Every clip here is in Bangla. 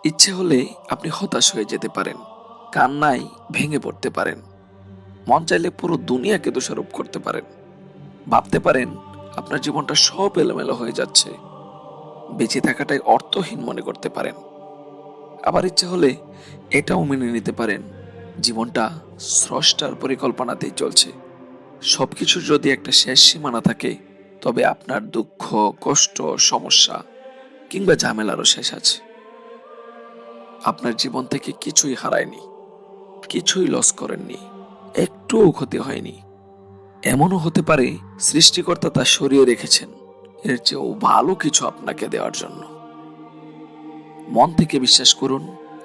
ইচ্ছে হলে আপনি হতাশ হয়ে যেতে পারেন, কান্নায় ভেঙে পড়তে পারেন, মন চাইলে পুরো দুনিয়াকে দোষারোপ করতে পারেন, ভাবতে পারেন আপনার জীবনটা সব এলোমেলো হয়ে যাচ্ছে, বেঁচে থাকাটাই অর্থহীন মনে করতে পারেন। আবার ইচ্ছে হলে এটাও মেনে নিতে পারেন জীবনটা স্রষ্টার পরিকল্পনাতেই চলছে। সবকিছুর যদি একটা শেষ সীমানা থাকে, তবে আপনার দুঃখ, কষ্ট, সমস্যা কিংবা ঝামেলারও শেষ আছে। আপনার জীবন থেকে কিছুই হারায়নি, কিছুই লস করেননি, একটুও ক্ষতি হয়নি। এমনও হতে পারে সৃষ্টিকর্তা তা সরিয়ে রেখেছেন এর চেয়েও ভালো কিছু আপনাকে দেওয়ার জন্য। মন থেকে বিশ্বাস করুন,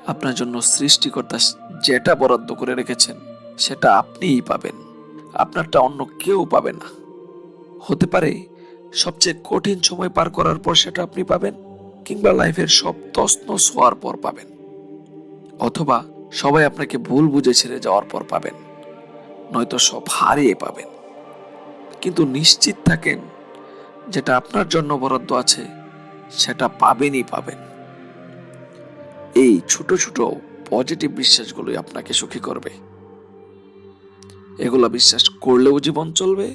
আপনার জন্য সৃষ্টিকর্তা যেটা বরাদ্দ করে রেখেছেন সেটা আপনিই পাবেন, আপনারটা অন্য কেউ পাবে না। হতে পারে সবচেয়ে কঠিন সময় পার করার পর সেটা আপনি পাবেন, কিংবা লাইফের সব তছনছ হওয়ার পর পাবেন, অথবা সবাই আপনাকে ভুল বুঝে ছেড়ে যাওয়ার পর পাবেন, নয়তো সব হারিয়ে পাবেন। কিন্তু নিশ্চিত থাকেন, যেটা আপনার জন্য বরাদ্দ আছে সেটা পাবেনই পাবেন। এই ছোট ছোট পজিটিভ বিশ্বাসগুলোই আপনাকে সুখী করবে। এগুলা বিশ্বাস করলেও জীবন চলবে,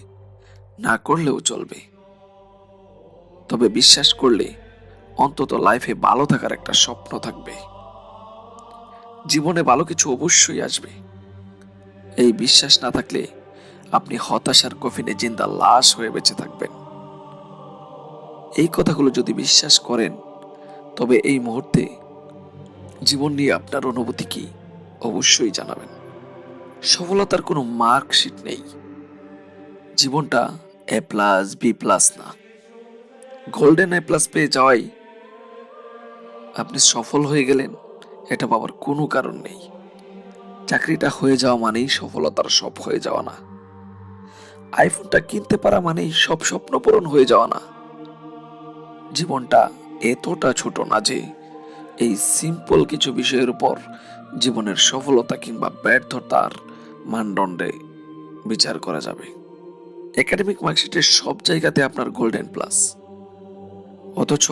না করলেও চলবে। তবে বিশ্বাস করলে অন্তত লাইফে ভালো থাকার একটা স্বপ্ন থাকবে, জীবনে ভালো কিছু অবশ্যই আসবে। এই বিশ্বাস না থাকলে আপনি হতাশার কফিনে জিন্দা লাশ হয়ে বেঁচে থাকবেন। এই কথাগুলো যদি বিশ্বাস করেন, তবে এই মুহূর্তে জীবন নিয়ে আপনার অনুভূতি কি অবশ্যই জানাবেন। সফলতার কোনো মার্কশিট নেই, জীবনটা A+B+ না। গোল্ডেন A+ পেয়ে যাওয়াই আপনি সফল হয়ে গেলেন, এটা ভাবার কোনো কারণ নেই। চাকরিটা হয়ে যাওয়া মানেই সফলতার সব হয়ে যাওয়া না। আইফোনটা কিনতে পারা মানেই সব স্বপ্ন পূরণ হয়ে যাওয়া না। জীবনটা এতটা ছোট না যে এই সিম্পল কিছু বিষয়ের উপর জীবনের সফলতা কিংবা ব্যর্থতার মানদণ্ডে বিচার করা যাবে। একাডেমিক মার্কশিটের সব জায়গাতে আপনার গোল্ডেন+, অথচ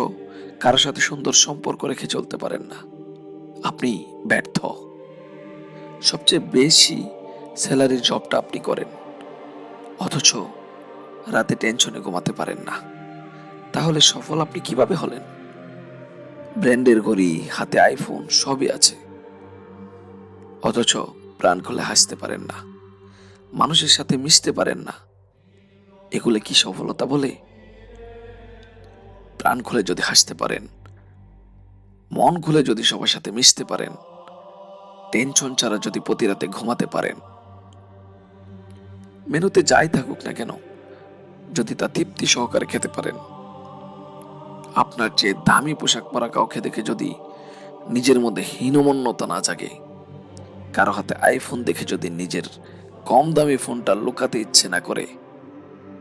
কারোর সাথে সুন্দর সম্পর্ক রেখে চলতে পারেন না, আপনি ব্যর্থ। সবচেয়ে বেশি স্যালারির জবটা আপনি করেন, অথচ রাতে টেনশনে ঘুমাতে পারেন না, তাহলে সফল আপনি কিভাবে হলেন? ব্র্যান্ডের ঘড়ি, হাতে আইফোন সবই আছে, অথচ প্রাণ খুলে হাসতে পারেন না, মানুষের সাথে মিশতে পারেন না। এগুলো কি সফলতা বলে? প্রাণ খুলে যদি হাসতে পারেন, মন খুলে যদি সবার সাথে মিশতে পারেন, টেনশন ছাড়া যদি প্রতি রাতে ঘুমাতে পারেন, মেনুতে যাই থাকুক না কেন যদি তা তৃপ্তি সহকারে খেতে পারেন, আপনার যে দামি পোশাক পরা কাউকে দেখে যদি নিজের মধ্যে হীনমন্যতা না জাগে, কারো হাতে আইফোন দেখে যদি নিজের কম দামি ফোনটা লুকাতে ইচ্ছে না করে,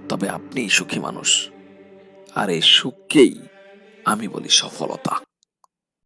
তবে আপনিই সুখী মানুষ। আর এই সুখকেই আমি বলি সফলতা।